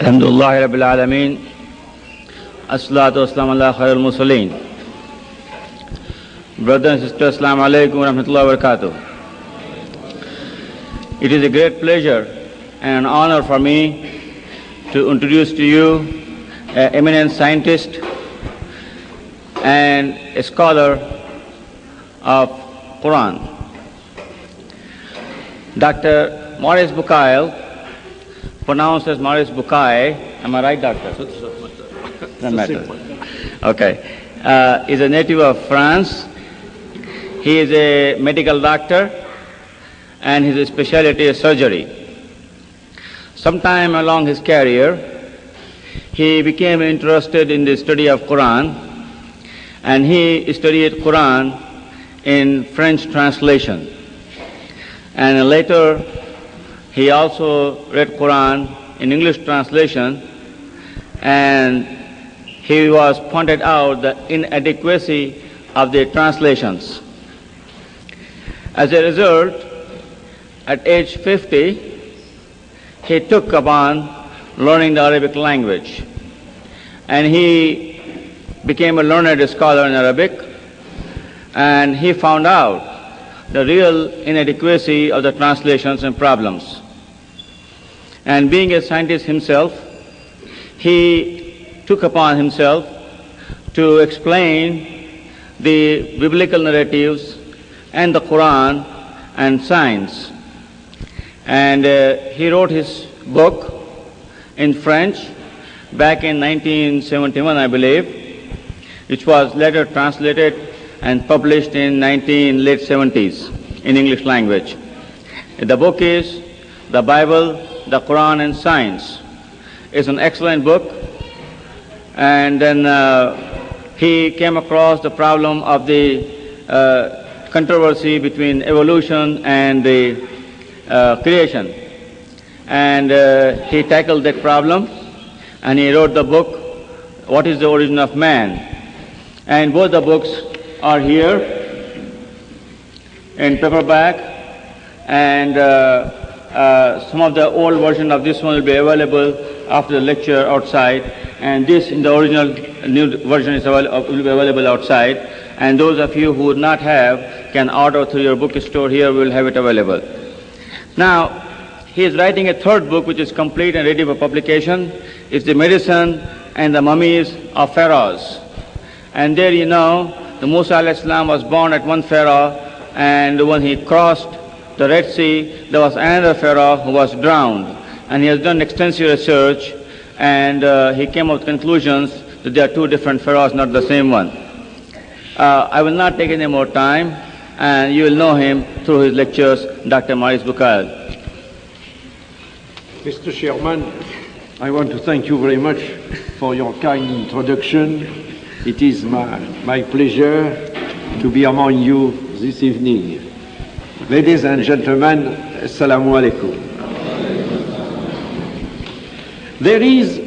Alhamdulillah Rabbil Alameen. As-salatu was-salamu ala khairil mursaleen. Brothers and sisters, Assalamu alaikum wa rahmatullahi wa barakatuh. It is a great pleasure and an honor for me to introduce to you an eminent scientist and a scholar of Quran. Dr. Maurice Bucaille, pronounced as Maurice Bucaille, am I right, doctor? Doesn't matter. Okay. Is a native of France. He is a medical doctor and his specialty is surgery. Sometime along his career, he became interested in the study of Quran, and he studied Quran in French translation. And later, he also read Quran in English translation, and he was pointed out the inadequacy of the translations. As a result, at age 50, he took upon learning the Arabic language, and he became a learned scholar in Arabic, and he found out the real inadequacy of the translations and problems. And being a scientist himself, he took upon himself to explain the biblical narratives and the Quran and science. And he wrote his book in French back in 1971, I believe, which was later translated and published in late 70s in English language. The book is The Bible, the Qur'an and Science. It's an excellent book. And then he came across the problem of the controversy between evolution and the creation. And he tackled that problem, and he wrote the book, What is the Origin of Man? And both the books are here in paperback, and some of the old version of this one will be available after the lecture outside, and this in the original new version will be available outside, and those of you who would not have can order through your bookstore here. We will have it available. Now, he is writing a third book which is complete and ready for publication. It's the medicine and the mummies of pharaohs. And there you know, the Musa alayhi salam was born at one pharaoh, and when he crossed the Red Sea, there was another pharaoh who was drowned. And he has done extensive research, and he came up with conclusions that there are two different pharaohs, not the same one. I will not take any more time, and you will know him through his lectures, Dr. Maurice Bucaille. Mr. Chairman, I want to thank you very much for your kind introduction. It is my pleasure to be among you this evening. Ladies and gentlemen, Assalamu alaikum. There is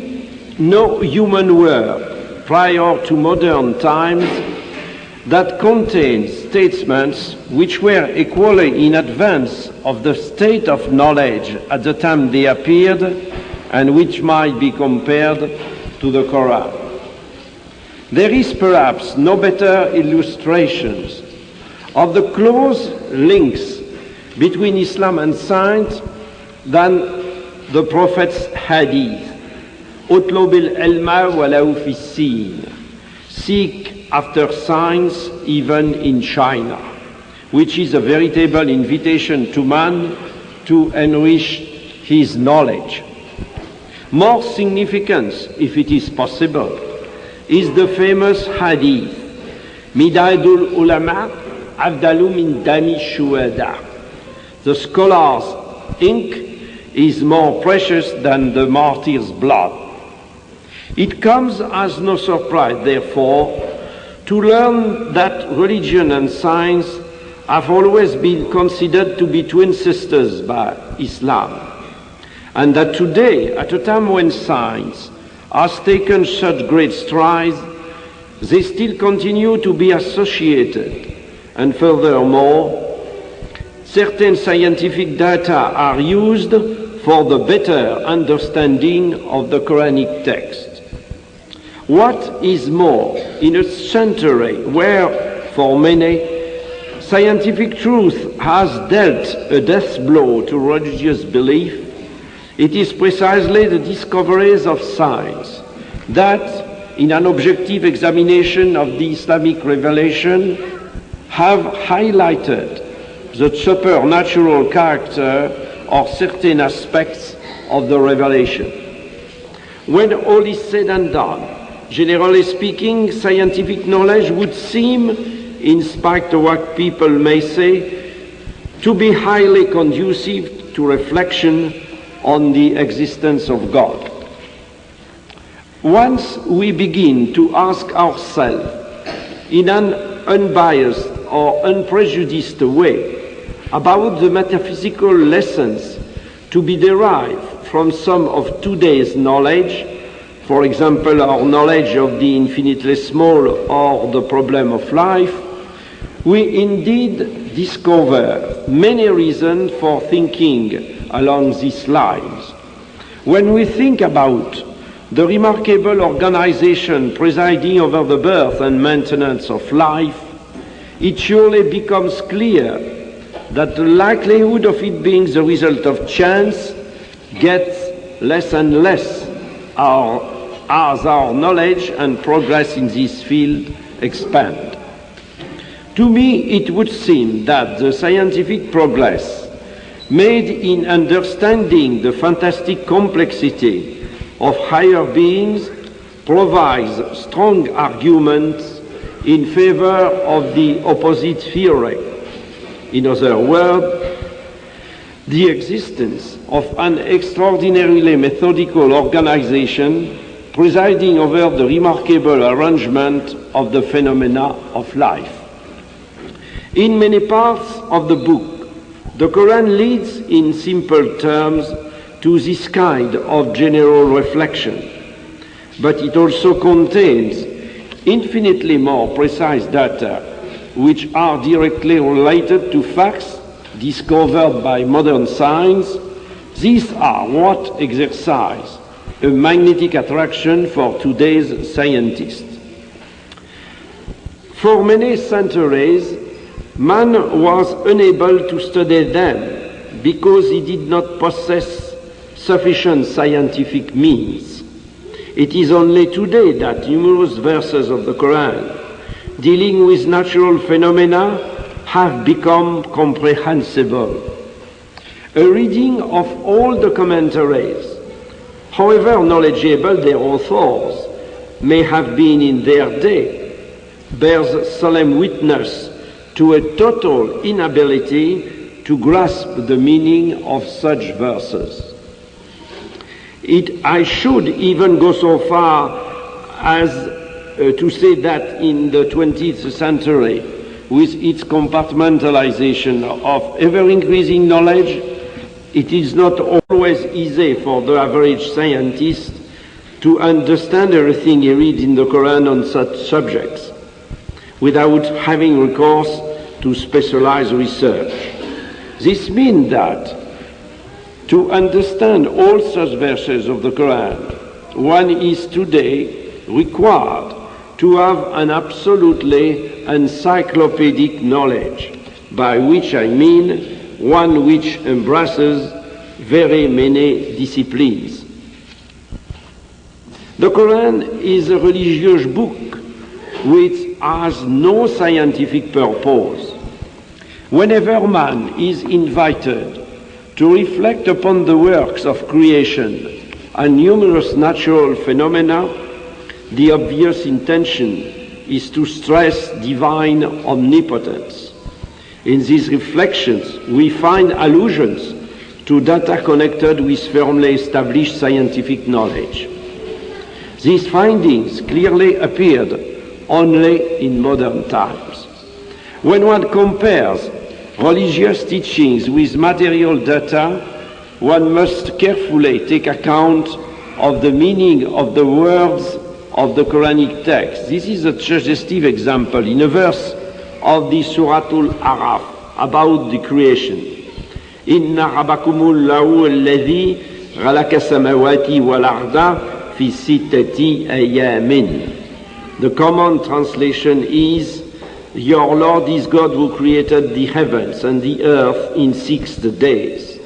no human work prior to modern times that contains statements which were equally in advance of the state of knowledge at the time they appeared, and which might be compared to the Quran. There is perhaps no better illustrations of the close links between Islam and science than the Prophet's hadith. اطلب العلم ولو في الصين. Seek after science even in China, which is a veritable invitation to man to enrich his knowledge. More significant, if it is possible, is the famous hadith, Midadul Ulama Afdalu min Dami Shuhada. The scholar's ink is more precious than the martyr's blood. It comes as no surprise, therefore, to learn that religion and science have always been considered to be twin sisters by Islam, and that today, at a time when science has taken such great strides, they still continue to be associated. And furthermore, certain scientific data are used for the better understanding of the Quranic text. What is more, in a century where, for many, scientific truth has dealt a death blow to religious belief, it is precisely the discoveries of science that, in an objective examination of the Islamic revelation, have highlighted the supernatural character of certain aspects of the revelation. When all is said and done, generally speaking, scientific knowledge would seem, in spite of what people may say, to be highly conducive to reflection on the existence of God. Once we begin to ask ourselves in an unbiased or unprejudiced way about the metaphysical lessons to be derived from some of today's knowledge, for example, our knowledge of the infinitely small or the problem of life, we indeed discover many reasons for thinking along these lines. When we think about the remarkable organization presiding over the birth and maintenance of life, it surely becomes clear that the likelihood of it being the result of chance gets less and less as our knowledge and progress in this field expand. To me, it would seem that the scientific progress made in understanding the fantastic complexity of higher beings provides strong arguments in favor of the opposite theory. In other words, the existence of an extraordinarily methodical organization presiding over the remarkable arrangement of the phenomena of life. In many parts of the book, the Quran leads in simple terms to this kind of general reflection, but it also contains infinitely more precise data which are directly related to facts discovered by modern science. These are what exercise a magnetic attraction for today's scientists. For many centuries, man was unable to study them because he did not possess sufficient scientific means. It is only today that numerous verses of the Quran dealing with natural phenomena have become comprehensible. A reading of all the commentaries, however knowledgeable their authors may have been in their day, bears solemn witness to a total inability to grasp the meaning of such verses. I should even go so far as to say that in the 20th century, with its compartmentalization of ever-increasing knowledge, it is not always easy for the average scientist to understand everything he reads in the Quran on such subjects without having recourse to specialized research. This means that to understand all such verses of the Quran, one is today required to have an absolutely encyclopedic knowledge, by which I mean one which embraces very many disciplines. The Quran is a religious book which has no scientific purpose. Whenever man is invited to reflect upon the works of creation and numerous natural phenomena, the obvious intention is to stress divine omnipotence. In these reflections, we find allusions to data connected with firmly established scientific knowledge. These findings clearly appeared only in modern times. When one compares religious teachings with material data, one must carefully take account of the meaning of the words of the Quranic text. This is a suggestive example in a verse of the Suratul Araf about the creation. Inna rabbakumullahu alladhi khalaqa samawati wal arda fi sittati ayamin. The common translation is, your Lord is God who created the heavens and the earth in 6 days.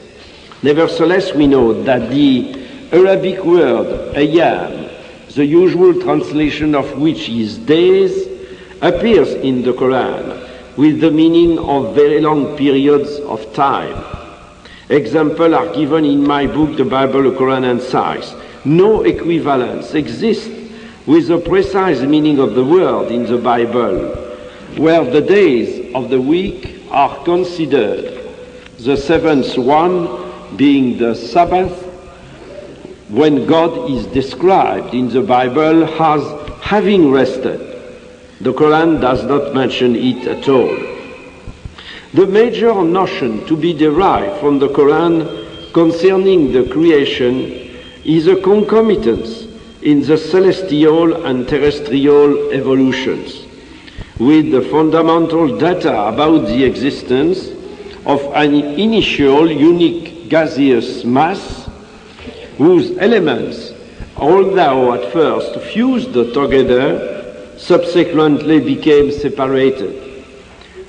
Nevertheless, we know that the Arabic word ayam, the usual translation of which is days, appears in the Quran with the meaning of very long periods of time. Examples are given in my book, the Bible, Qur'an and Science. No equivalence exists with the precise meaning of the word in the Bible, where the days of the week are considered, the seventh one being the Sabbath, when God is described in the Bible as having rested. The Quran does not mention it at all. The major notion to be derived from the Quran concerning the creation is a concomitance in the celestial and terrestrial evolutions, with the fundamental data about the existence of an initial unique gaseous mass whose elements, although at first fused together, subsequently became separated.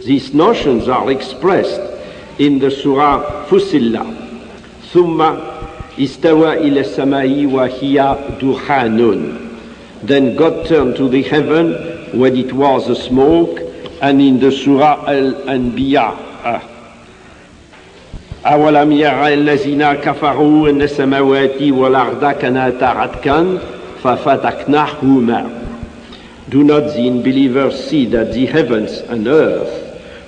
These notions are expressed in the Surah Fussilat. Thumma istawa ila samai wa hiya duhanun. Then God turned to the heaven when it was a smoke, and in the Surah Al-Anbiya, أَوَلَمْ يَرَ الَّذِينَ كَفَرُوا أَنَّ السَّمَاوَاتِ وَالْأَرْضَ كَانَتَا رَتْقًا فَفَتَقْنَاهُمَا. Do not the unbelievers see that the heavens and earth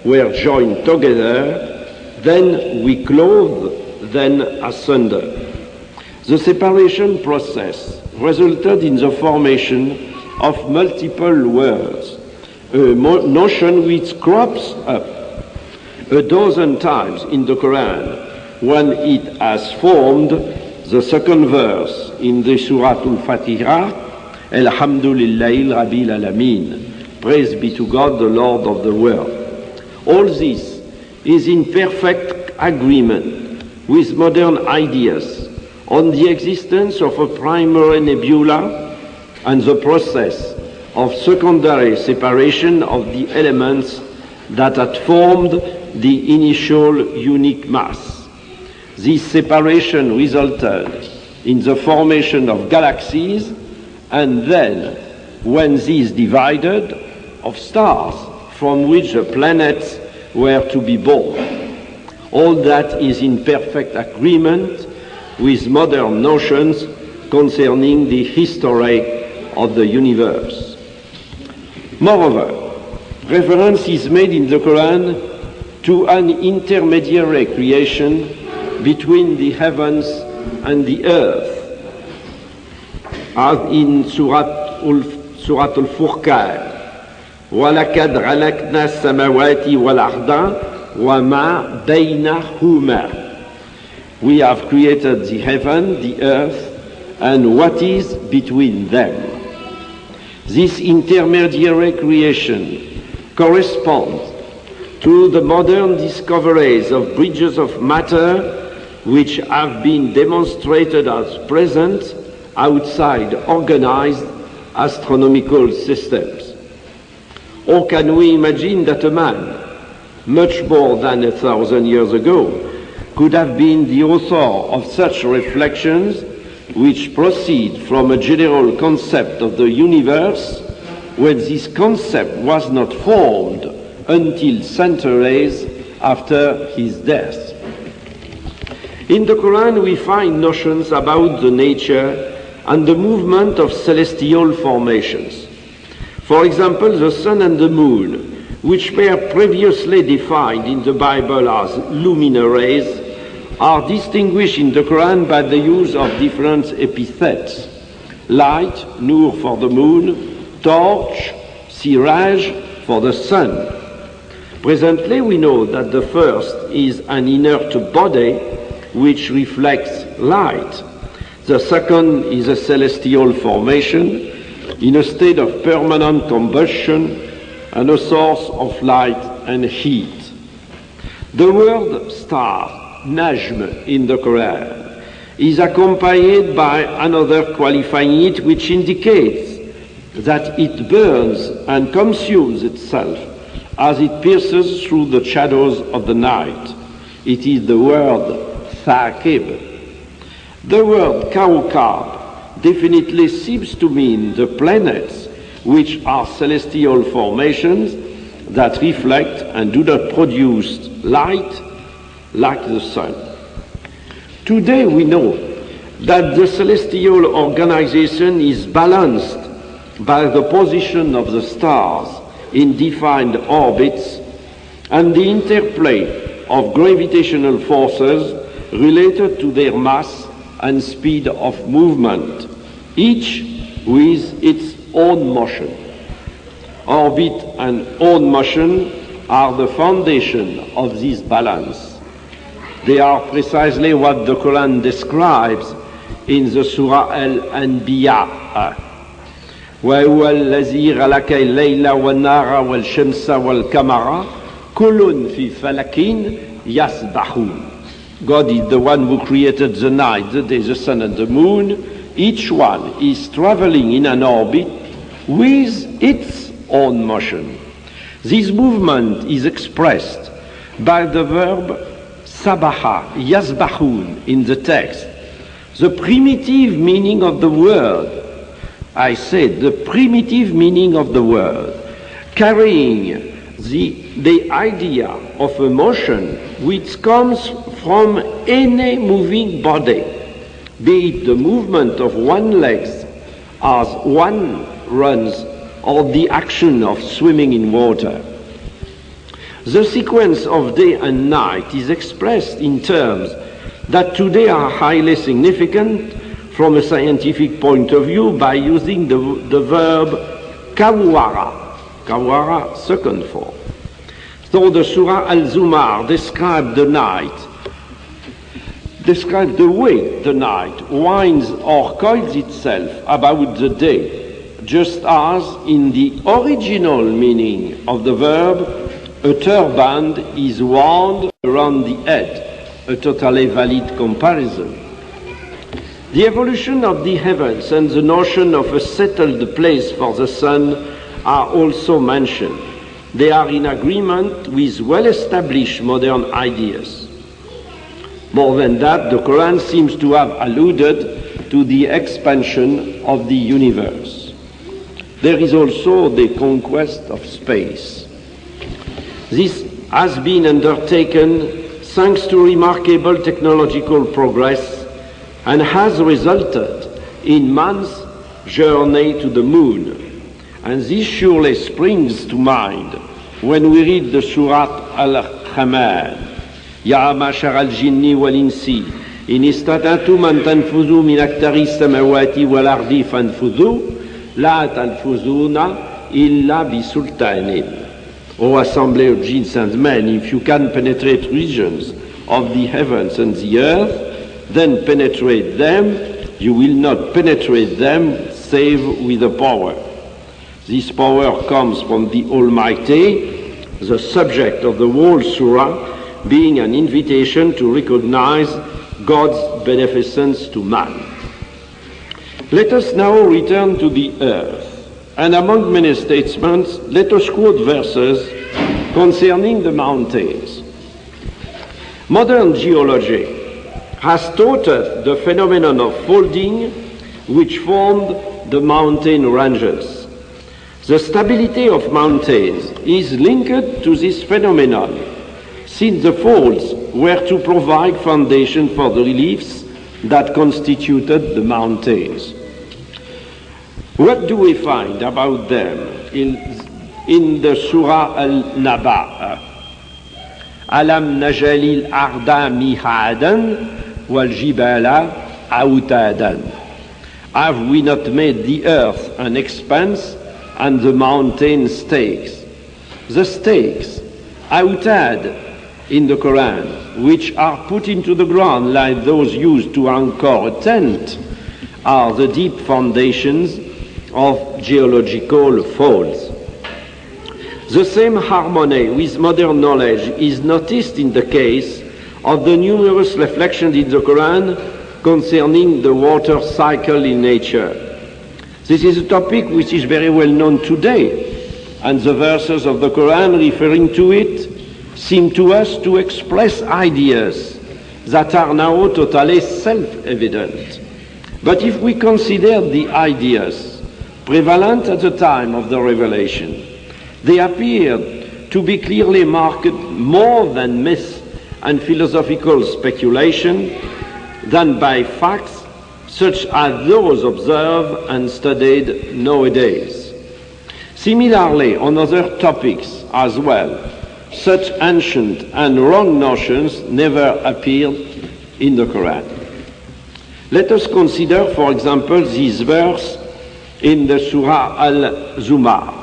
were joined together, then we clothed them asunder. The separation process resulted in the formation of multiple words, a notion which crops up a dozen times in the Quran when it has formed the second verse in the Surah Al-Fatiha, Alhamdulillahi Rabbil Alameen. Praise be to God, the Lord of the world. All this is in perfect agreement with modern ideas on the existence of a primary nebula and the process of secondary separation of the elements that had formed the initial unique mass. This separation resulted in the formation of galaxies, and then, when these divided, of stars from which the planets were to be born. All that is in perfect agreement with modern notions concerning the history of the universe. Moreover, reference is made in the Quran to an intermediary creation between the heavens and the earth, as in Surah Al-Furqan, وَلَقَدْ خَلَقْنَا السَّمَاوَاتِ وَالْأَرْضَ وَمَا بَيْنَهُمَا. We have created the heaven, the earth, and what is between them. This intermediary creation corresponds to the modern discoveries of bridges of matter which have been demonstrated as present outside organized astronomical systems. Or can we imagine that a man, much more than 1,000 years ago, could have been the author of such reflections which proceed from a general concept of the universe when this concept was not formed until centuries after his death? In the Quran we find notions about the nature and the movement of celestial formations. For example, the sun and the moon, which were previously defined in the Bible as luminaries, are distinguished in the Quran by the use of different epithets. Light, nur for the moon, torch, siraj for the sun. Presently we know that the first is an inert body which reflects light. The second is a celestial formation in a state of permanent combustion and a source of light and heat. The word star najm in the Quran, is accompanied by another qualifying it which indicates that it burns and consumes itself as it pierces through the shadows of the night. It is the word thaqib. The word kawkab definitely seems to mean the planets, which are celestial formations that reflect and do not produce light like the sun. Today we know that the celestial organization is balanced by the position of the stars in defined orbits and the interplay of gravitational forces related to their mass and speed of movement, each with its own motion. Orbit and own motion are the foundation of this balance. They are precisely what the Quran describes in the Surah Al-Anbiya. وَهُوَ الَّذِي خَلَقَ اللَّيْلَ وَالنَّهَارَ وَالشَّمْسَ وَالْقَمَرَ كُلٌّ فِي فَلَكٍ يَسْبَحُونَ. God is the one who created the night, the day, the sun and the moon. Each one is traveling in an orbit with its own motion. This movement is expressed by the verb sabaha, yasbahun in the text. The primitive meaning of the word, I said, the primitive meaning of the word, carrying the idea of a motion which comes from any moving body, be it the movement of one leg as one runs or the action of swimming in water. The sequence of day and night is expressed in terms that today are highly significant from a scientific point of view by using the verb kawara, second form. So the Surah Al-Zumar describes the night, describes the way the night winds or coils itself about the day, just as in the original meaning of the verb, a turban is wound around the head, a totally valid comparison. The evolution of the heavens and the notion of a settled place for the sun are also mentioned. They are in agreement with well-established modern ideas. More than that, the Quran seems to have alluded to the expansion of the universe. There is also the conquest of space. This has been undertaken thanks to remarkable technological progress and has resulted in man's journey to the moon. And this surely springs to mind when we read the Surah Al-Khamar. يا معشر الجن والإنس إن استطعتم أن تنفذوا من أقطار السماوات والأرض فانفذوا لا تنفذون إلا بسلطان. O assembly of jinns and men, if you can penetrate regions of the heavens and the earth, then penetrate them. You will not penetrate them save with a power. This power comes from the Almighty, the subject of the whole surah being an invitation to recognize God's beneficence to man. Let us now return to the earth, and among many statements, let us quote verses concerning the mountains. Modern geology has taught us the phenomenon of folding which formed the mountain ranges. The stability of mountains is linked to this phenomenon, since the folds were to provide foundation for the reliefs that constituted the mountains. What do we find about them in the Surah Al-Naba? Alam najalil arda mihadan wal jibala autadan. Have we not made the earth an expanse and the mountain stakes? The stakes, autad, in the Quran, which are put into the ground like those used to anchor a tent, are the deep foundations of geological folds. The same harmony with modern knowledge is noticed in the case of the numerous reflections in the Quran concerning the water cycle in nature. This is a topic which is very well known today, and the verses of the Quran referring to it seem to us to express ideas that are now totally self-evident. But if we consider the ideas prevalent at the time of the revelation, they appeared to be clearly marked more than myth and philosophical speculation than by facts such as those observed and studied nowadays. Similarly, on other topics as well, such ancient and wrong notions never appeared in the Quran. Let us consider, for example, this verse in the Surah Al-Zumar.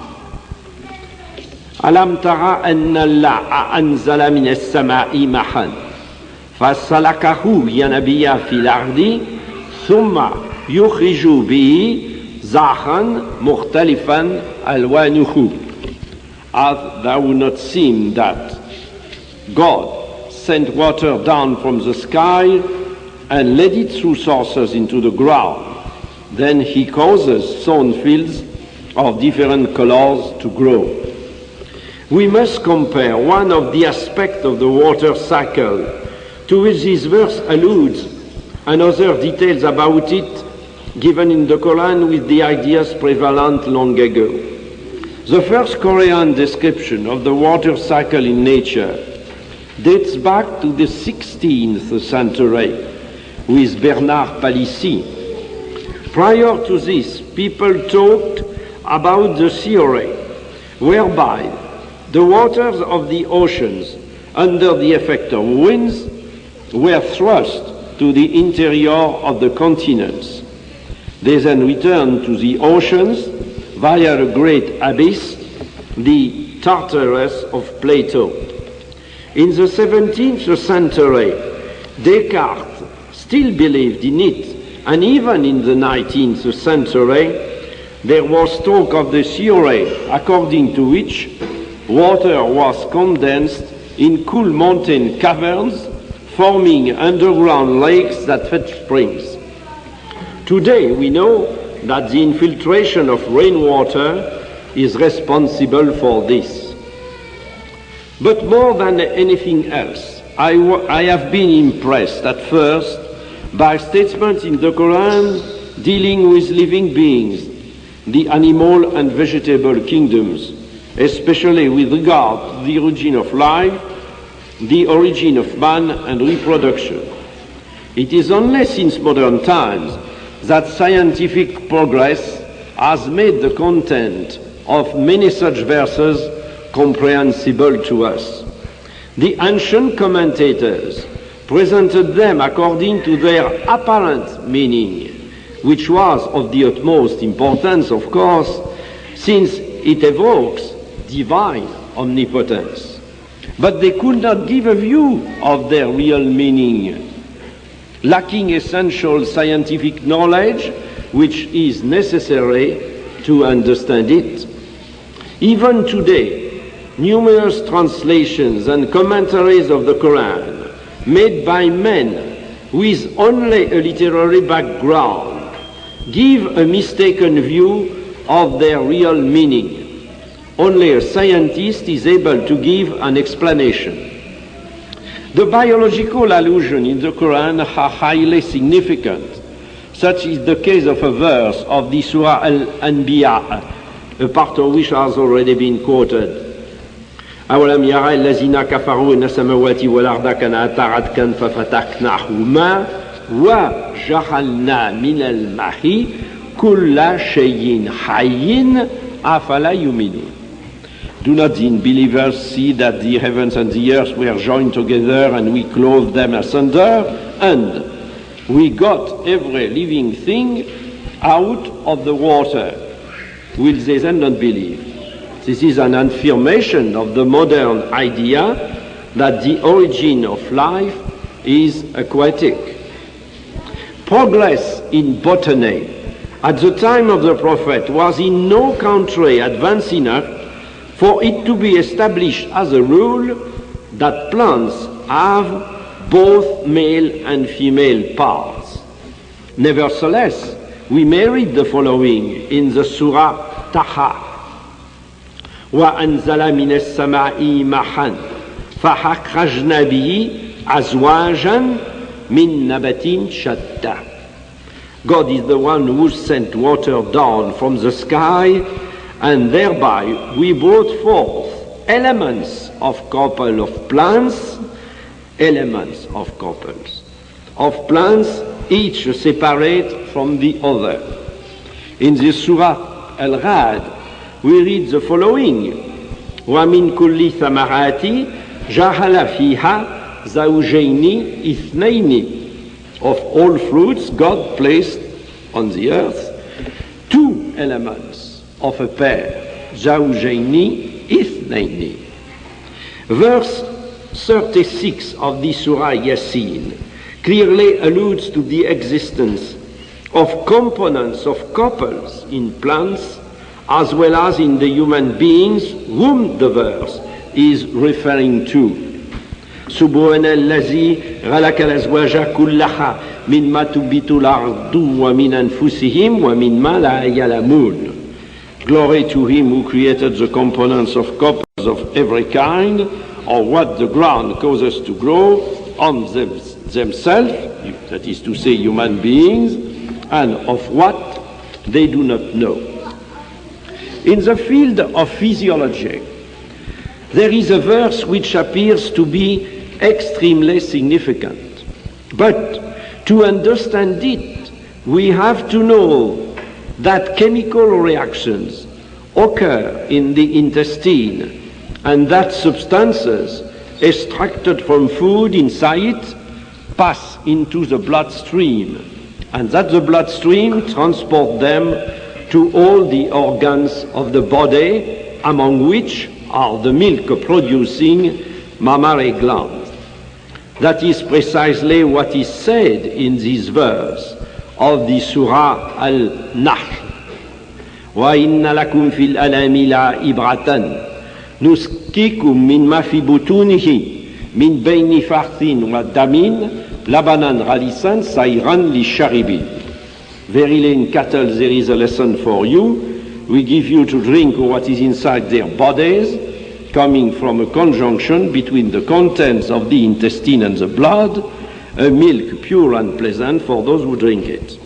أَلَمْ تَرَ أَنَّ اللَّهَ أَنزَلَ مِنَ السَّمَاءِ مَاءً فَسَلَكَهُ يَنَبِيَ فِي الْأَرْضِ ثُمَّ يُخْرِجُ بِهِ زَرْعًا مُخْتَلِفًا أَلْوَانُهُ. Hath thou not seen that God sent water down from the sky and led it through sources into the ground? Then he causes sown fields of different colors to grow. We must compare one of the aspects of the water cycle to which this verse alludes and other details about it given in the Quran with the ideas prevalent long ago. The first Korean description of the water cycle in nature dates back to the 16th century with Bernard Palissy. Prior to this, people talked about the theory whereby the waters of the oceans, under the effect of winds, were thrust to the interior of the continents. They then returned to the oceans via a great abyss, the Tartarus of Plato. In the 17th century, Descartes still believed in it, and even in the 19th century, there was talk of the theory according to which water was condensed in cool mountain caverns, forming underground lakes that fed springs. Today we know that the infiltration of rainwater is responsible for this. But more than anything else, I have been impressed at first by statements in the Quran dealing with living beings, the animal and vegetable kingdoms, especially with regard to the origin of life, the origin of man and reproduction. It is only since modern times that scientific progress has made the content of many such verses comprehensible to us. The ancient commentators presented them according to their apparent meaning, which was of the utmost importance, of course, since it evokes divine omnipotence. But they could not give a view of their real meaning, lacking essential scientific knowledge which is necessary to understand it. Even today, numerous translations and commentaries of the Quran made by men with only a literary background give a mistaken view of their real meaning. Only a scientist is able to give an explanation. The biological allusion in the Quran are highly significant. Such is the case of a verse of the Surah Al-Anbiya, a part of which has already been quoted. أَوَلَمْ يَرَ الَّذِينَ كَفَرُوا أَنَّ السَّمَاوَاتِ وَالْأَرْضَ كَانَتَا رَتْقًا فَفَتَقْنَاهُمَا وَجَعَلْنَا مِنَ الْمَاءِ كُلَّ شَيْءٍ حَيٍّ أَفَلَا يُؤْمِنُونَ. Do not the unbelievers see that the heavens and the earth were joined together and we clothed them asunder, and we got every living thing out of the water? Will they then not believe? This is an affirmation of the modern idea that the origin of life is aquatic. Progress in botany at the time of the Prophet was in no country advanced enough for it to be established as a rule that plants have both male and female parts. Nevertheless, we may read the following in the Surah Taha. وَأَنزَلَ مِنَ السَّمَاءِ مَاءً فَأَخْرَجْنَا بِهِ أَزْوَاجًا مِنْ نَبَاتٍ شَتَّى. God is the one who sent water down from the sky, and thereby we brought forth elements of couple of plants, each separate from the other. In the Surah Al-Ra'd, we read the following: وَمِن كُلِّ ثَمَرَاتِ جَعَلَ فِيهَا زَوْجَيْنِ إِثْنَيْنِ. Of all fruits, God placed on the earth two elements of a pair, زَوْجَيْنِ إِثْنَيْنِ. Verse 36 of the Surah Yasin clearly alludes to the existence of components of couples in plants as well as in the human beings whom the verse is referring to. سبحان الذي خلق الأزواج كلها مما تنبت الأرض ومن أنفسهم ومما لا يعلمون. Glory to him who created the components of couples of every kind, or what the ground causes to grow on themselves, that is to say human beings, and of what they do not know. In the field of physiology, there is a verse which appears to be extremely significant. But to understand it, we have to know that chemical reactions occur in the intestine and that substances extracted from food inside pass into the bloodstream, and that the bloodstream transport them to all the organs of the body, among which are the milk-producing mammary glands. That is precisely what is said in this verse of the Surah Al-Nahl. وَإِنَّ لَكُمْ فِي الْأَنَامِ لَعِبْرَةً نُسْقِيكُم مِّمَّا فِي بُطُونِهِ مِن بَيْنِ فَرْثٍ وَدَمٍ لَبَنًا غَلِيظًا سَائِغًا لِلشَّارِبِينَ. Verily in cattle there is a lesson for you. We give you to drink what is inside their bodies, coming from a conjunction between the contents of the intestine and the blood, a milk pure and pleasant for those who drink it.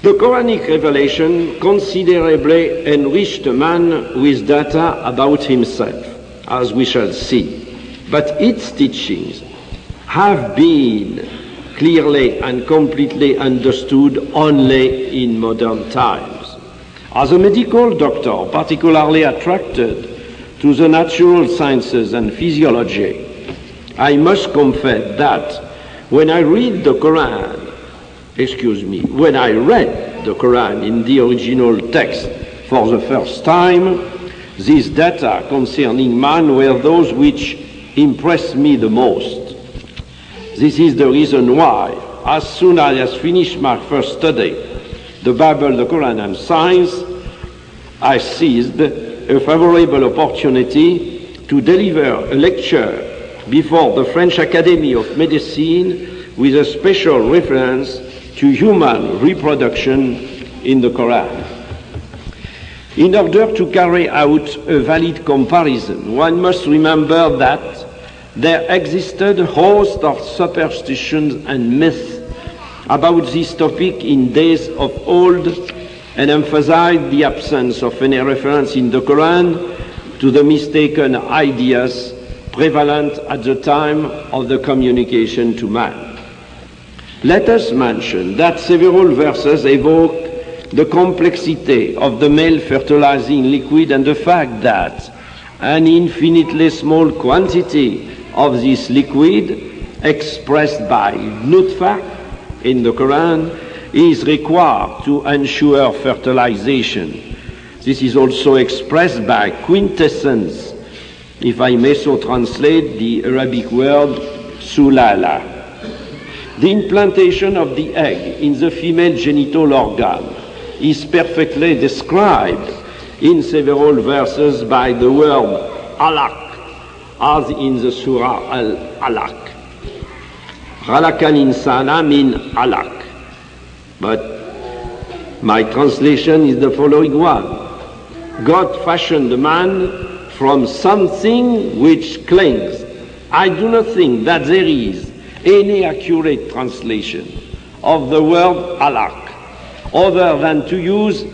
The Quranic revelation considerably enriched man with data about himself, as we shall see, but its teachings have been clearly and completely understood only in modern times. As a medical doctor, particularly attracted to the natural sciences and physiology, I must confess that when I read the Quran in the original text for the first time, these data concerning man were those which impressed me the most. This is the reason why, as soon as I finished my first study, the Bible, the Qur'an and Science, I seized a favorable opportunity to deliver a lecture before the French Academy of Medicine with a special reference to human reproduction in the Quran. In order to carry out a valid comparison, one must remember that there existed a host of superstitions and myths about this topic in days of old, and emphasized the absence of any reference in the Quran to the mistaken ideas prevalent at the time of the communication to man. Let us mention that several verses evoke the complexity of the male fertilizing liquid and the fact that an infinitely small quantity of this liquid, expressed by nutfah in the Quran, is required to ensure fertilization. This is also expressed by quintessence, if I may so translate the Arabic word sulala. The implantation of the egg in the female genital organ is perfectly described in several verses by the word alaq, as in the Surah Al-Alaq. Khalaqal insana min alaq. But my translation is the following one. God fashioned the man from something which clings. I do not think that there is any accurate translation of the word alaq other than to use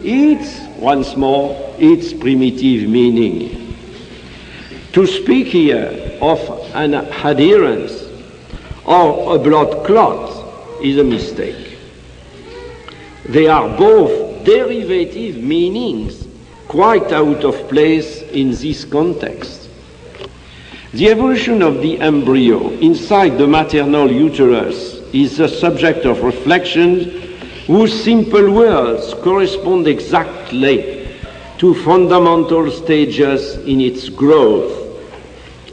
once more, its primitive meaning. To speak here of an adherence or a blood clot is a mistake. They are both derivative meanings quite out of place in this context. The evolution of the embryo inside the maternal uterus is a subject of reflection whose simple words correspond exactly to fundamental stages in its growth,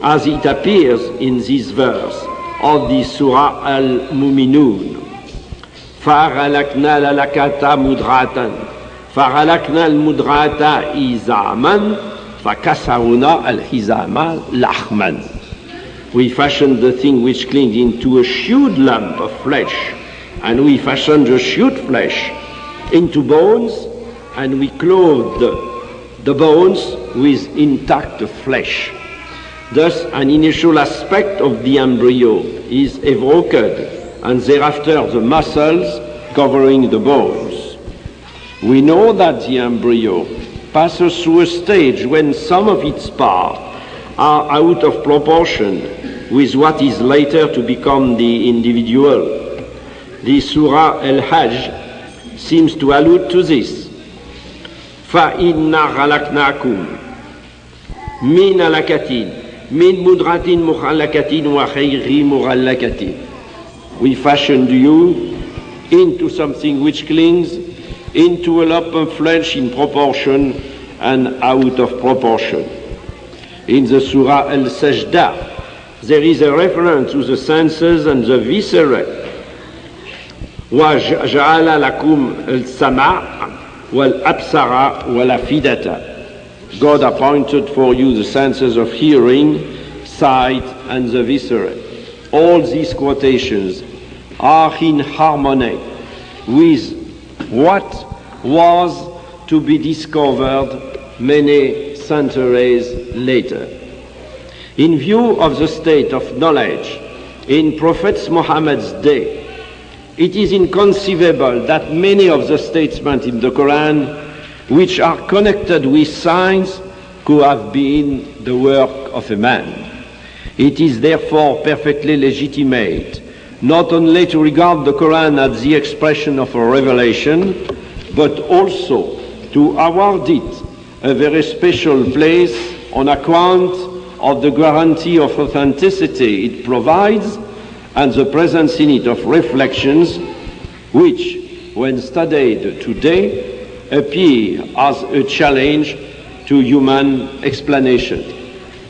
as it appears in this verse of the Surah Al-Muminun. فَغَلَقْنَا لَلَكَةَ مُدْغَةً فَغَلَقْنَا الْمُدْغَةَ إِزَامًا فَكَسَرْنَا الْحِزَامَ لَحْمًا. We fashioned the thing which clings into a shoot lump of flesh, and we fashioned the shoot flesh into bones, and we clothed the bones with intact flesh. Thus, an initial aspect of the embryo is evoked, and thereafter the muscles covering the bones. We know that the embryo passes through a stage when some of its parts are out of proportion with what is later to become the individual. The Surah Al-Hajj seems to allude to this. فَإِنَّا خَلَقْنَاكُمْ مِنْ عَلَقَةٍ مِنْ مُدْغَةٍ مُخَلَّقَةٍ وَخَيْرٍ مُغَلَّقَةٍ. We fashioned you into something which clings, into a lump of flesh in proportion and out of proportion. In the Surah Al-Sajdah, there is a reference to the senses and the viscera. وَجَعَلَ لَكُمْ السَّمْعَ وَالْأَبْصَرَ وَالْأَفْئِدَةَ. God appointed for you the senses of hearing, sight, and the viscera. All these quotations are in harmony with what was to be discovered many centuries later. In view of the state of knowledge in Prophet Muhammad's day, it is inconceivable that many of the statements in the Quran which are connected with science could have been the work of a man. It is therefore perfectly legitimate not only to regard the Quran as the expression of a revelation, but also to award it a very special place on account of the guarantee of authenticity it provides and the presence in it of reflections which, when studied today, appear as a challenge to human explanation.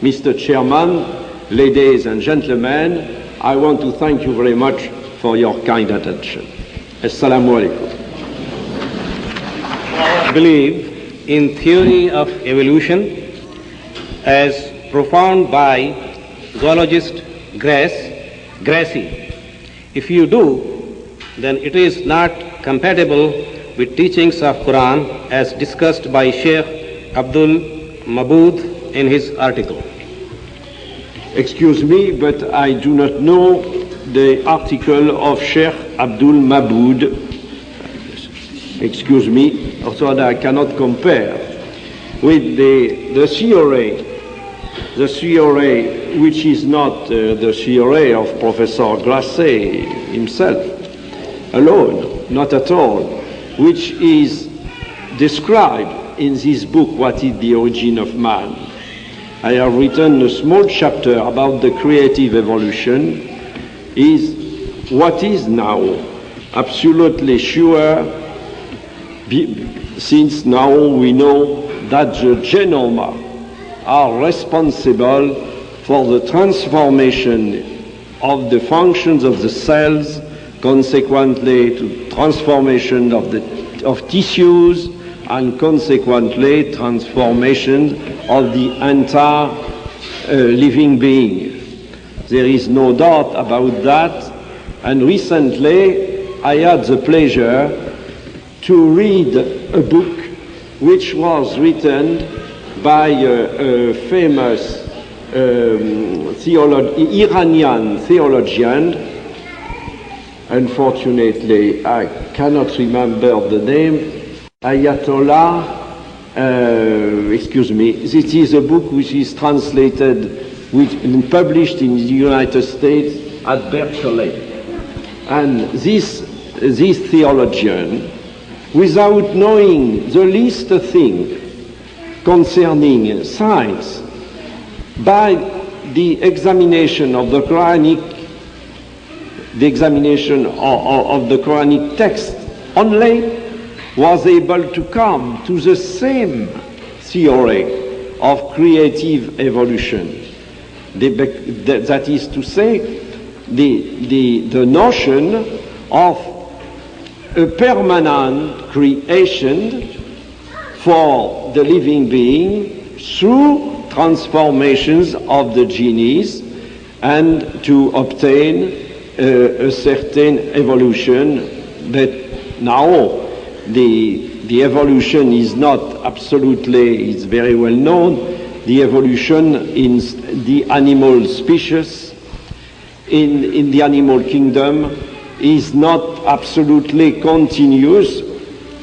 Mr. Chairman, ladies and gentlemen, I want to thank you very much for your kind attention. Assalamu alaikum. I believe in theory of evolution as propounded by zoologist Gracie. If you do, then it is not compatible with teachings of Quran as discussed by Sheikh Abdul Mabood in his article. Excuse me, but I do not know the article of Sheikh Abdul Mabood. Excuse me, so that I cannot compare with the theory which is not the theory of Professor Grasset himself alone, not at all, which is described in this book, What is the Origin of Man? I have written a small chapter about the creative evolution, is what is now absolutely sure, since now we know that the genoma are responsible for the transformation of the functions of the cells, consequently to transformation of tissues, and consequently transformation of the entire living being. There is no doubt about that. And recently I had the pleasure to read a book which was written by a famous Iranian theologian. Unfortunately, I cannot remember the name. Ayatollah, excuse me. This is a book which is translated and published in the United States at Berkeley. And this theologian, without knowing the least thing concerning science, by the examination of the Quranic, the examination of the Quranic text only, was able to come to the same theory of creative evolution. That is to say, the notion of a permanent creation for the living being through transformations of the genies, and to obtain a certain evolution. But now the evolution is not absolutely, it's very well known, the evolution in the animal species, in the animal kingdom, is not absolutely continuous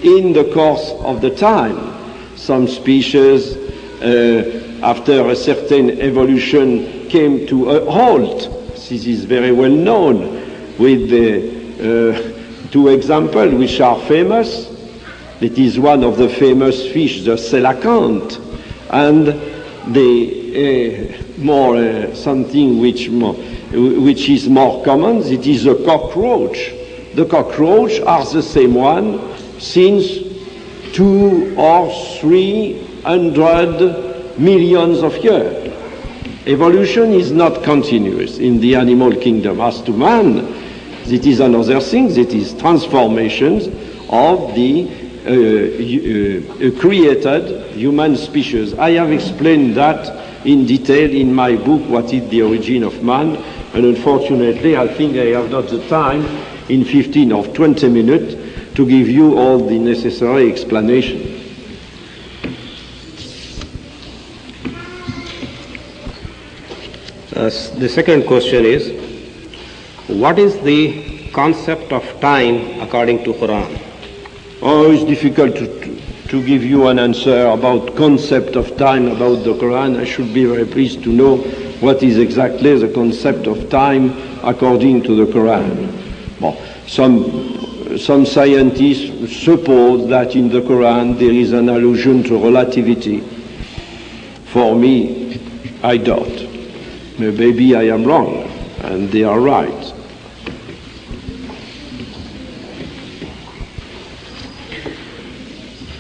in the course of the time. Some species, after a certain evolution, came to a halt. This is very well known, with the two examples which are famous. It is one of the famous fish, the coelacanth, and the something which is more common. It is a cockroach. The cockroach are the same one since 200 or 300 millions of years. Evolution is not continuous in the animal kingdom. As to man, it is another thing. It is transformations of the created human species. I have explained that in detail in my book, What is the Origin of Man? And unfortunately, I think I have not the time in 15 or 20 minutes to give you all the necessary explanation. The second question is, what is the concept of time according to Quran? Oh, it's difficult to give you an answer about concept of time about the Quran. I should be very pleased to know what is exactly the concept of time according to the Quran. Well, some scientists suppose that in the Quran there is an allusion to relativity. For me, I doubt. Maybe I am wrong, and they are right.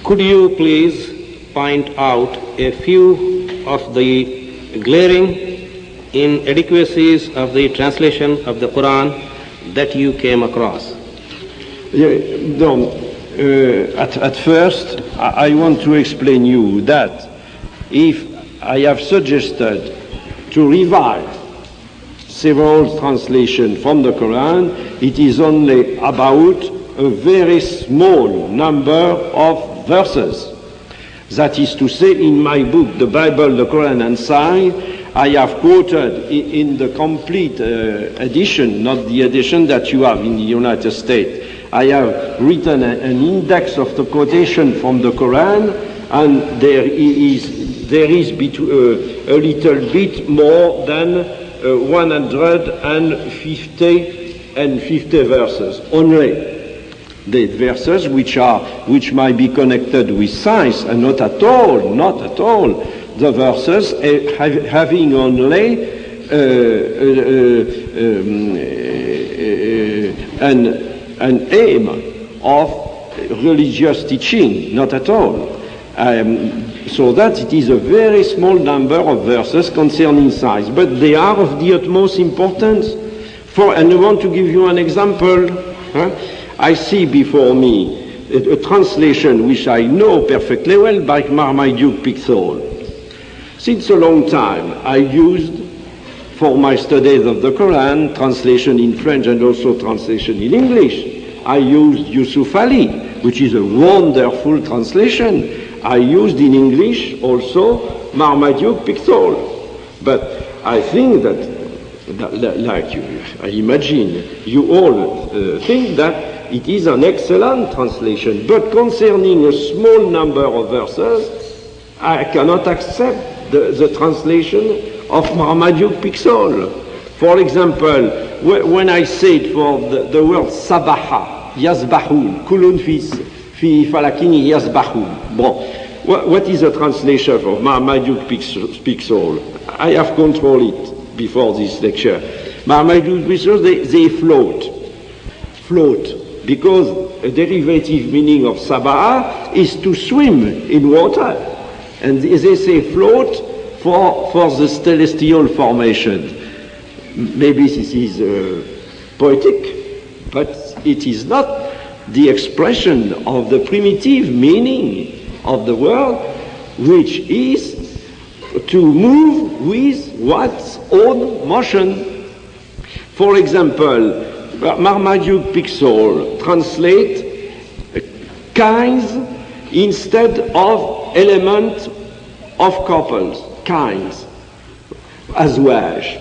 Could you please point out a few of the glaring inadequacies of the translation of the Quran that you came across? At first, I want to explain you that if I have suggested to revise several translations from the Quran, it is only about a very small number of verses. That is to say, in my book, The Bible, the Qur'an and Science, I have quoted in the complete edition, not the edition that you have in the United States. I have written an index of the quotation from the Quran, and there is a little bit more than 150 verses only. The verses which might be connected with science, and not at all the verses having only an aim of religious teaching, not at all. So that it is a very small number of verses concerning science, but they are of the utmost importance. And I want to give you an example. I see before me a translation which I know perfectly well by Marmaduke Pixel. Since a long time, I used, for my studies of the Quran, translation in French and also translation in English. I used Yusuf Ali, which is a wonderful translation. I used in English also Marmaduke Pixel. But I think that, like you, I imagine, you all think that it is an excellent translation. But concerning a small number of verses, I cannot accept the translation of Marmaduke Pixel. For example, when I said for the word Sabaha, Yazbahun, Kulun fi Falakini Yazbahun. Bon, what is the translation of Marmaduke Pixel? I have controlled it before this lecture. Marmaduke Pixel, they float, because a derivative meaning of Sabaha is to swim in water. And they say float for the celestial formation. Maybe this is poetic, but it is not the expression of the primitive meaning of the word, which is to move with one's own motion. For example, Marmaduke Pixel translate kinds instead of element of couples. Kinds, azwaj,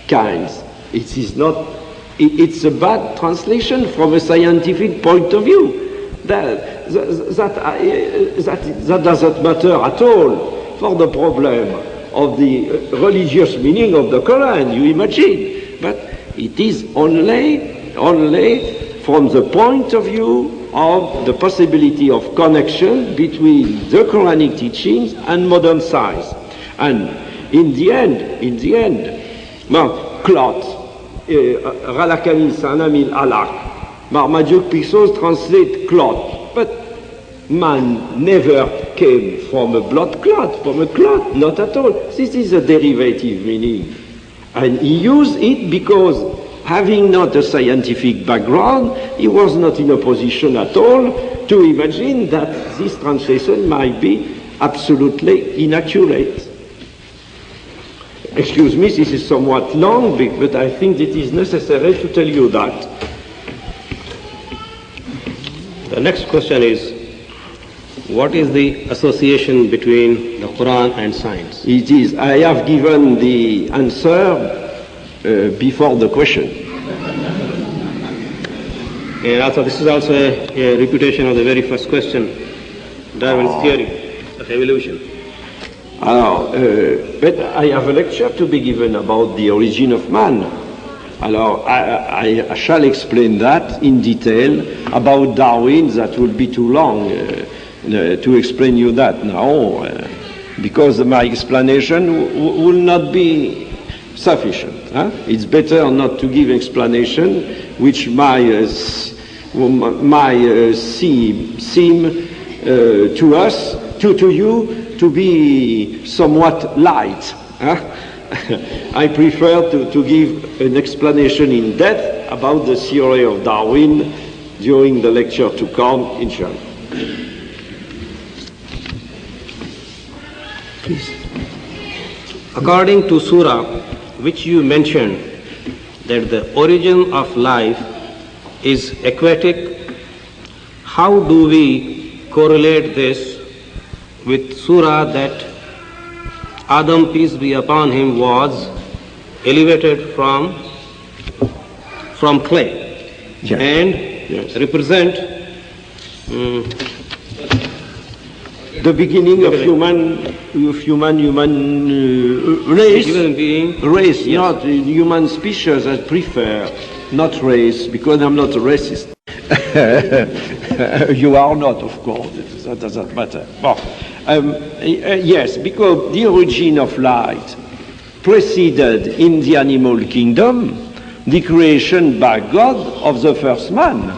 kinds. It is not. It's a bad translation from a scientific point of view. That doesn't matter at all for the problem of the religious meaning of the Quran. You imagine, but it is only from the point of view of the possibility of connection between the Quranic teachings and modern science. And in the end, cloth, Ralakani Sanamil Alak, Marmaduke Pixel translate cloth, but man never came from a blood clot, from a clot, not at all. This is a derivative meaning. And he used it because, having not a scientific background, he was not in a position at all to imagine that this translation might be absolutely inaccurate. Excuse me, this is somewhat long, but I think it is necessary to tell you that. The next question is, what is the association between the Quran and science? It is, I have given the answer before the question. And also, this is also a repetition of the very first question, Darwin's theory of evolution. But I have a lecture to be given about the origin of man. I shall explain that in detail. About Darwin, that will be too long to explain you that now, because my explanation will not be sufficient. It's better not to give explanation which might seem to us, to you, to be somewhat light. I prefer to give an explanation in depth about the theory of Darwin during the lecture to come, inshallah. Please. According to Surah, which you mentioned, that the origin of life is aquatic, how do we correlate this with Surah that Adam, peace be upon him, was elevated from clay, yes, and yes, represent the beginning of human race. Human being, race, yes, not human species. I prefer not race, because I'm not a racist. You are not, of course. That doesn't matter. Well, yes, because the origin of light preceded in the animal kingdom the creation by God of the first man.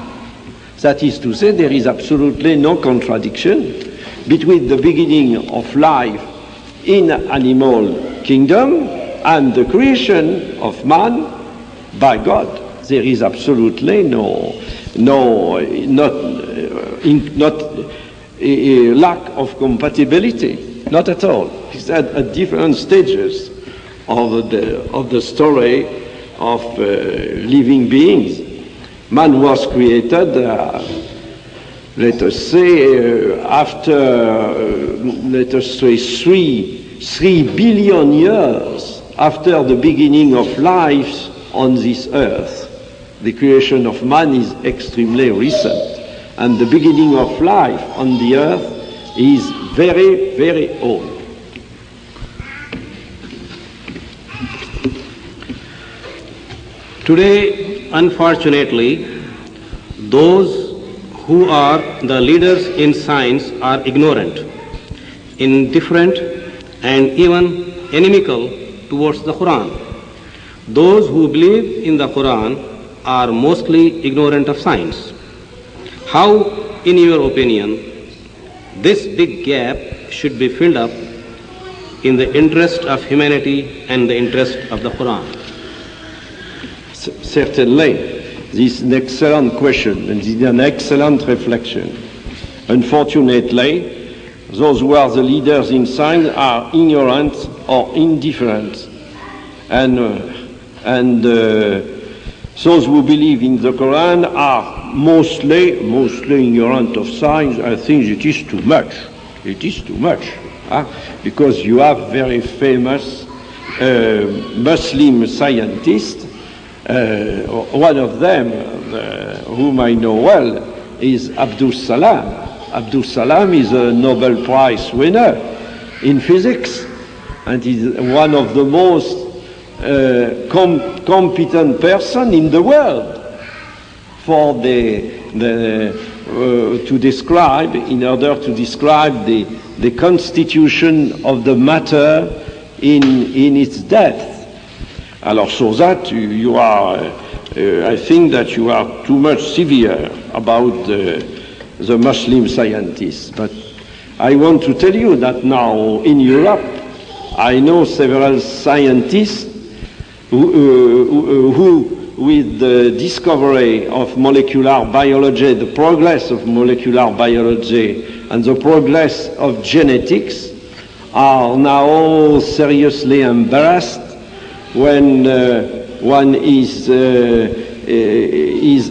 That is to say, there is absolutely no contradiction between the beginning of life in animal kingdom and the creation of man by God. There is absolutely not lack of compatibility. Not at all. He said at different stages of the story of living beings. Man was created, let us say, after, let us say, 3 billion years after the beginning of life on this earth. The creation of man is extremely recent, and the beginning of life on the earth is very, very old. Today, unfortunately, those who are the leaders in science are ignorant, indifferent, and even inimical towards the Qur'an. Those who believe in the Qur'an are mostly ignorant of science. How, in your opinion, this big gap should be filled up in the interest of humanity and the interest of the Qur'an? Certainly, this is an excellent question and this is an excellent reflection. Unfortunately, those who are the leaders in science are ignorant or indifferent, and those who believe in the Quran are mostly ignorant of science. I think it is too much. It is too much, because you have very famous Muslim scientists. One of them, whom I know well, is Abdul Salam. Abdul Salam is a Nobel Prize winner in physics, and is one of the most competent person in the world for to describe, in order to describe the constitution of the matter in its depth. Alors, so that you are, I think that you are too much severe about the Muslim scientists. But I want to tell you that now in Europe, I know several scientists who with the discovery of molecular biology, the progress of molecular biology, and the progress of genetics, are now seriously embarrassed when one is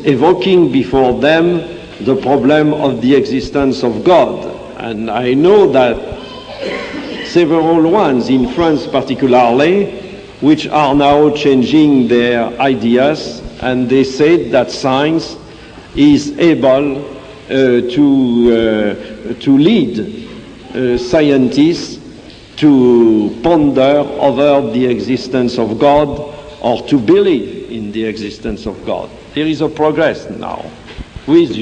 evoking before them the problem of the existence of God. And I know that several ones in France particularly, which are now changing their ideas, and they said that science is able to lead scientists to ponder over the existence of God or to believe in the existence of God. There is a progress now with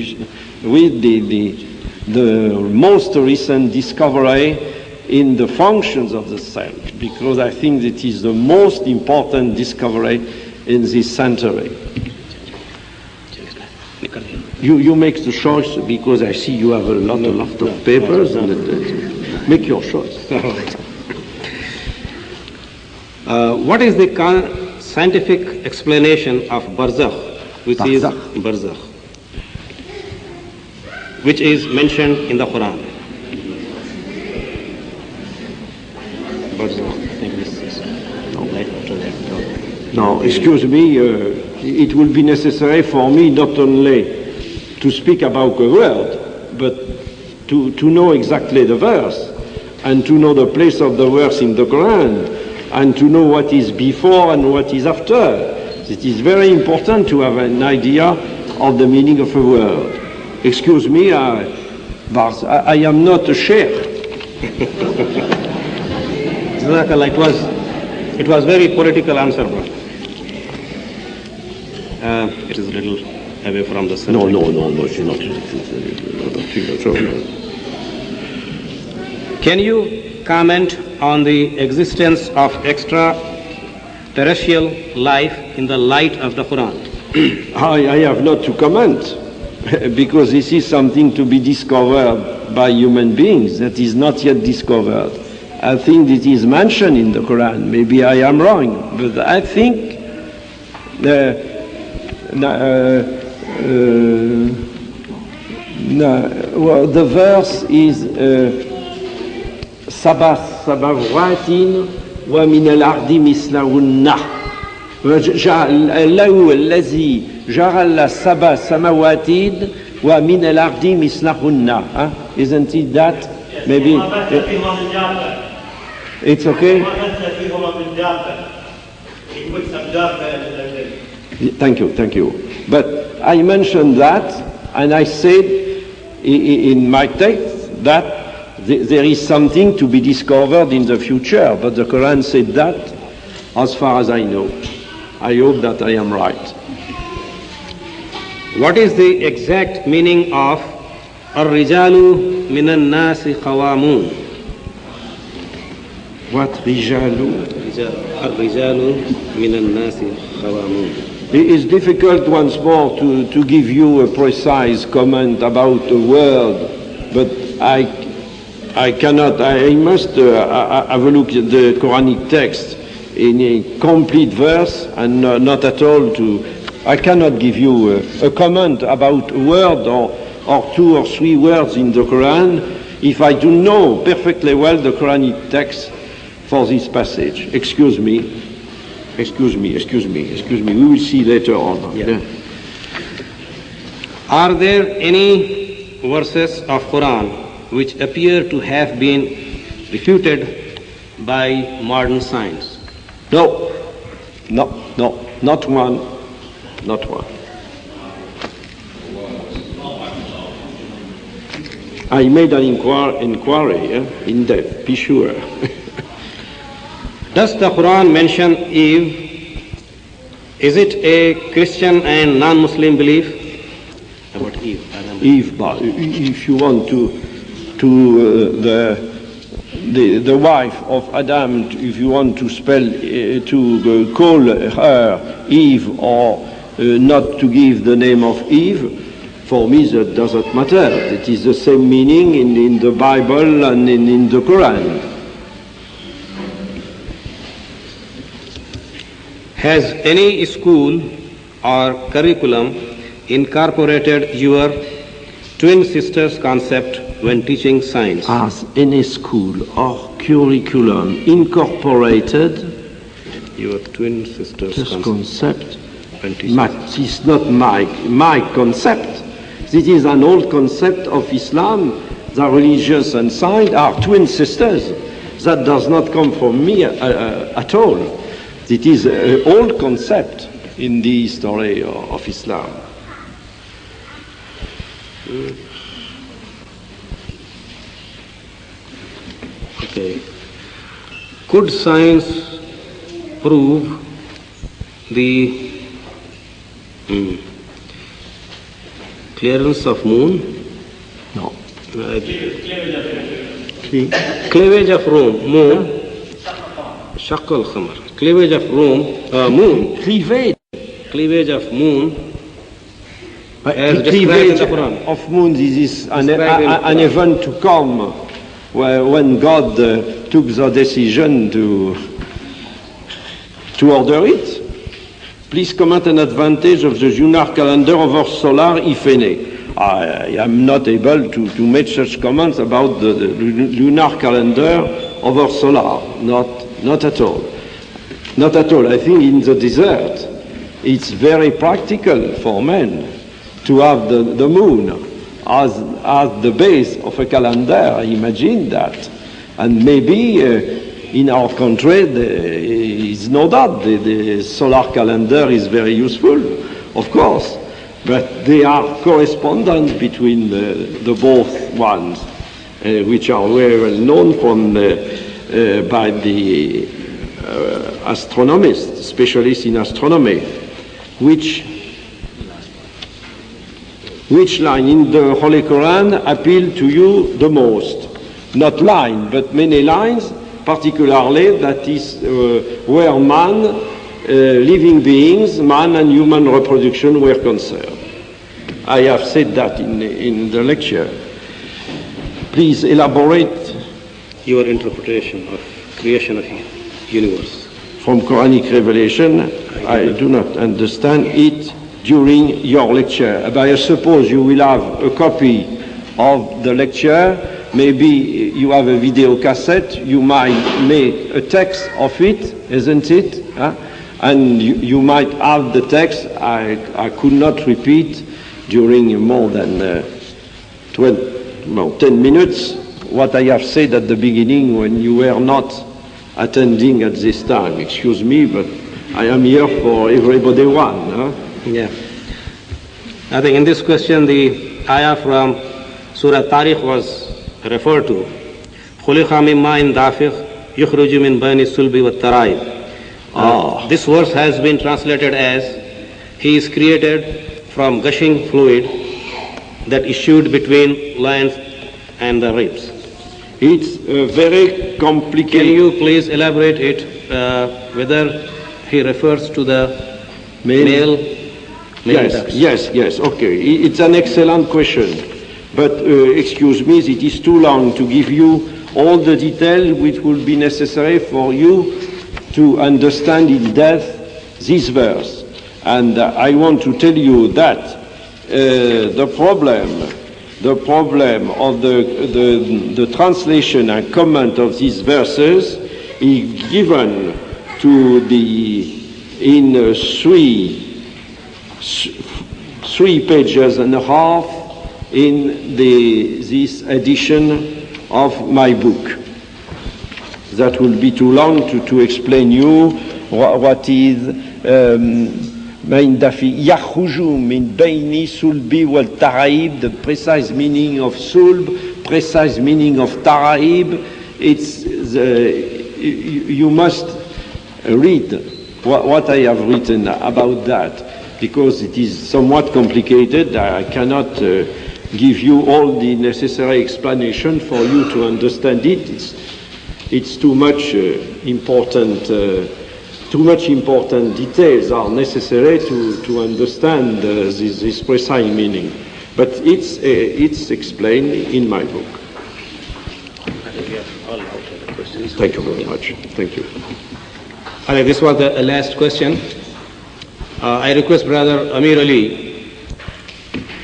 the most recent discovery in the functions of the cell, because I think it is the most important discovery in this century. You make the choice, because I see you have a lot of papers, and make your choice. What is the scientific explanation of barzakh, which is mentioned in the Quran? Now, excuse me, it will be necessary for me not only to speak about a word, but to know exactly the verse, and to know the place of the verse in the Quran, and to know what is before and what is after. It is very important to have an idea of the meaning of a word. Excuse me, I am not a sheikh. It was very political answer, bro. It is a little away from the subject. No, she's not. Can you comment on the existence of extraterrestrial life in the light of the Quran? I have not to comment, because this is something to be discovered by human beings that is not yet discovered. I think it is mentioned in the Quran. Maybe I am wrong, but I think the verse is سبع سماوات ومن الأرض مثلهن. الله الذي جعل سبع سماوات ومن الأرض مثلهن. Isn't it that? Maybe it's okay. Thank you. But I mentioned that, and I said in my text that there is something to be discovered in the future, but the Quran said that as far as I know. I hope that I am right. What is the exact meaning of Ar-Rijalu minan nasi qawamun? What rijalu? Ar-Rijalu minan nasi qawamun. It is difficult once more to give you a precise comment about the word, but I cannot. I must have a look at the Quranic text in a complete verse and not at all I cannot give you a comment about a word or 2 or 3 words in the Quran if I do know perfectly well the Quranic text for this passage. Excuse me. We will see later on. Yeah. Are there any verses of Quran which appear to have been refuted by modern science? No, not one. I made an inquiry in depth, be sure. Does the Quran mention Eve? Is it a Christian and non-Muslim belief? About Eve. Eve, but if you want the wife of Adam, if you want to call her Eve or not to give the name of Eve, for me that doesn't matter. It is the same meaning in the Bible and in the Quran. Has any school or curriculum incorporated your twin sisters concept when teaching science? Has any school or curriculum incorporated your twin sisters concept? It's not my concept. This is an old concept of Islam. The religious and science are twin sisters. That does not come from me at all. It is an old concept in the history of Islam. Okay. Could science prove the clearance of moon? No. Cleavage of moon. Shaq al-Qamar. Cleavage of moon. Cleavage of moon. As described in the Quran. Of moon, this is an event to come when God took the decision to order it. Please comment an advantage of the lunar calendar over solar, if any. I am not able to make such comments about the lunar calendar over solar. Not at all. Not at all. I think in the desert, it's very practical for men to have the moon as the base of a calendar. Imagine that. And maybe in our country, there is no doubt the solar calendar is very useful, of course, but they are correspondent between the both ones, which are very well known by the astronomists, specialists in astronomy. Which line in the Holy Quran appeal to you the most? Not line, but many lines, particularly that is where man, living beings, man and human reproduction were concerned. I have said that in the lecture. Please elaborate your interpretation of creation of universe. From Quranic revelation, I do not understand it during your lecture. But I suppose you will have a copy of the lecture maybe you have a video cassette, you might make a text of it, isn't it? Huh? And you might have the text. I could not repeat during more than 10 minutes what I have said at the beginning when you were not attending at this time. Excuse me, but I am here for everybody one. Huh? Yeah. I think in this question the ayah from Surah Tariq was referred to. خُلِقَ مِن مَاءٍ دَافِقٍ يُخْرُجُ مِن بَيْنِ الصُّلْبِ وَالتَّرَائِبِ. This verse has been translated as he is created from gushing fluid that issued between loins and the ribs. It's very complicated. Can you please elaborate it, whether he refers to the male ducts? Yes, okay. It's an excellent question. But excuse me, it is too long to give you all the detail which will be necessary for you to understand in depth this verse. And I want to tell you that the problem of the translation and comment of these verses is given to in three pages and a half in this edition of my book. That will be too long to explain you what is يخرج من بين صلب والترائب, the precise meaning of sulb, precise meaning of taraib. You must read what I have written about that, because it is somewhat complicated. I cannot give you all the necessary explanation for you to understand it. It's too much important. Too much important details are necessary to understand this precise meaning, but it's explained in my book. Thank you very much. Thank you. All right, this was the last question. I request Brother Amir Ali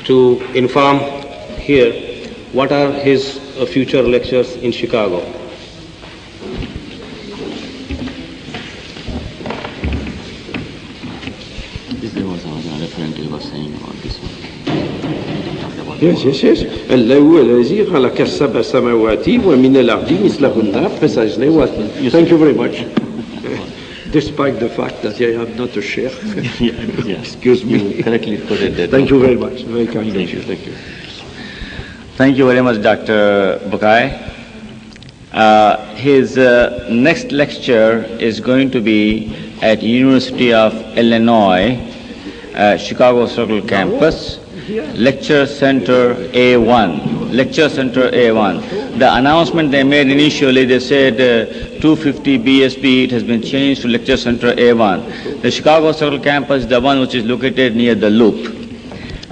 to inform here what are his future lectures in Chicago. Yes. الله الذي خلق السبع سماوات ومن الأرض مثلهن precisely what. Thank you very much. Despite the fact that I am not a sheikh. Excuse me. You correctly put it. Thank you very much. Very kind of you. Thank you. Thank you very much, Dr. Bucaille. His next lecture is going to be at University of Illinois, Chicago Circle Campus, Lecture Center A1. Lecture Center A1. The announcement they made initially, they said 250 BSB, it has been changed to Lecture Center A1. The Chicago Circle Campus is the one which is located near the Loop,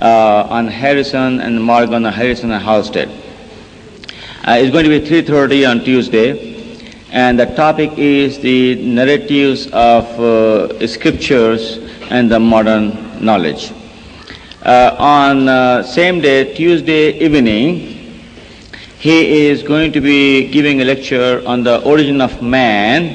on Harrison and Morgan, Harrison and Halstead. It's going to be 3:30 on Tuesday, and the topic is the narratives of scriptures and the modern knowledge. On same day, Tuesday evening, he is going to be giving a lecture on the origin of man,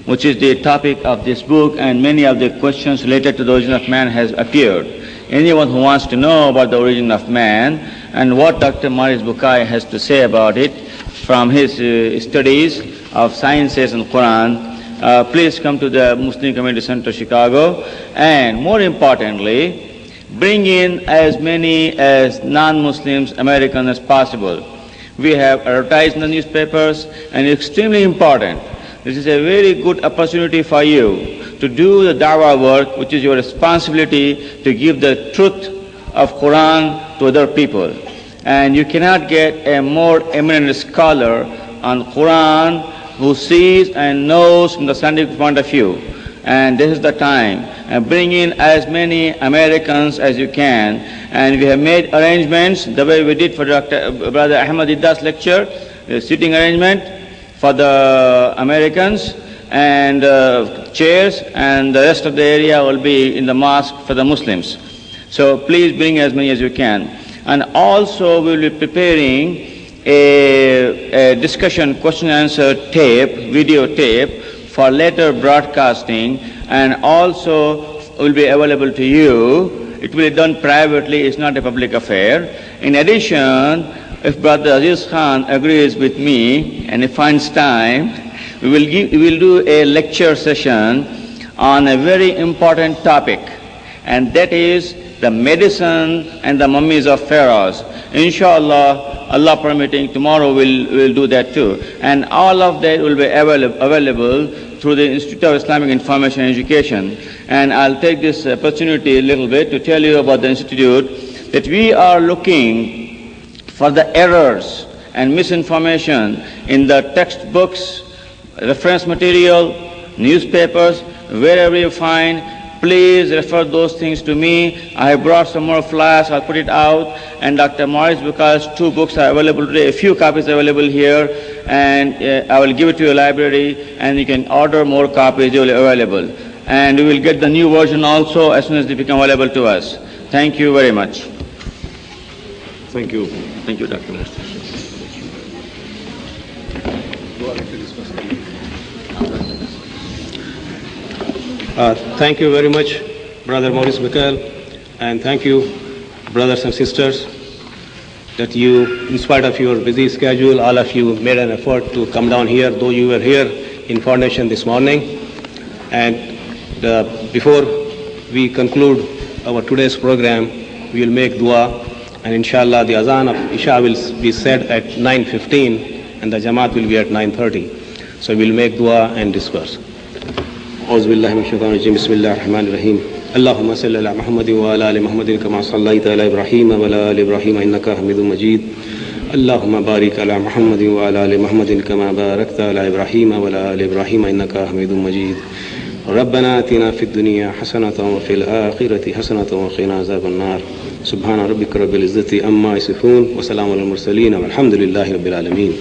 which is the topic of this book, and many of the questions related to the origin of man has appeared. Anyone who wants to know about the origin of man and what Dr. Maurice Bucaille has to say about it from his studies of sciences and Quran, please come to the Muslim Community Center, Chicago, and more importantly, bring in as many as non-Muslims, Americans as possible. We have advertised in the newspapers, and it's extremely important. This is a very good opportunity for you to do the dawah work, which is your responsibility to give the truth of Quran to other people. And you cannot get a more eminent scholar on Quran who sees and knows from the scientific point of view. And this is the time. And bring in as many Americans as you can. And we have made arrangements the way we did for Brother Ahmad Idda's lecture, the sitting arrangement for the Americans, and chairs, and the rest of the area will be in the mosque for the Muslims. So please bring as many as you can. And also we will be preparing a discussion question and answer tape, video tape, for later broadcasting, and also will be available to you. It will be done privately, it's not a public affair. In addition, if Brother Aziz Khan agrees with me and he finds time, we will do a lecture session on a very important topic, and that is the medicine and the mummies of pharaohs. Inshallah, Allah permitting, tomorrow we'll do that too. And all of that will be available through the Institute of Islamic Information and Education. And I'll take this opportunity a little bit to tell you about the Institute, that we are looking for the errors and misinformation in the textbooks, reference material, newspapers, wherever you find. Please refer those things to me. I have brought some more flyers, I'll put it out. And Dr. Maurice Bucaille's 2 books are available today, a few copies are available here, and I will give it to your library, and you can order more copies, they will be available. And we will get the new version also as soon as they become available to us. Thank you very much. Thank you. Thank you, Dr. Maurice. Thank you very much, Brother Maurice Bucaille, and thank you, brothers and sisters, that you, in spite of your busy schedule, all of you made an effort to come down here, though you were here in Foundation this morning. And before we conclude our today's program, we will make dua, and inshallah the azan of Isha will be said at 9:15 and the Jamaat will be at 9:30. So we will make dua and disperse. أعوذ بالله من الشيطان الرجيم بسم الله الرحمن الرحيم اللهم صل على محمد وعلى آل محمد كما صليت على إبراهيم وعلى آل إبراهيم إنك حميد مجيد اللهم بارك على محمد وعلى آل محمد كما باركت على إبراهيم وعلى آل إبراهيم إنك حميد مجيد ربنا آتنا في الدنيا حسنة وفي الآخرة حسنة وقنا عذاب النار سبحان ربك رب العزة عما يصفون وسلام على المرسلين والحمد لله رب العالمين.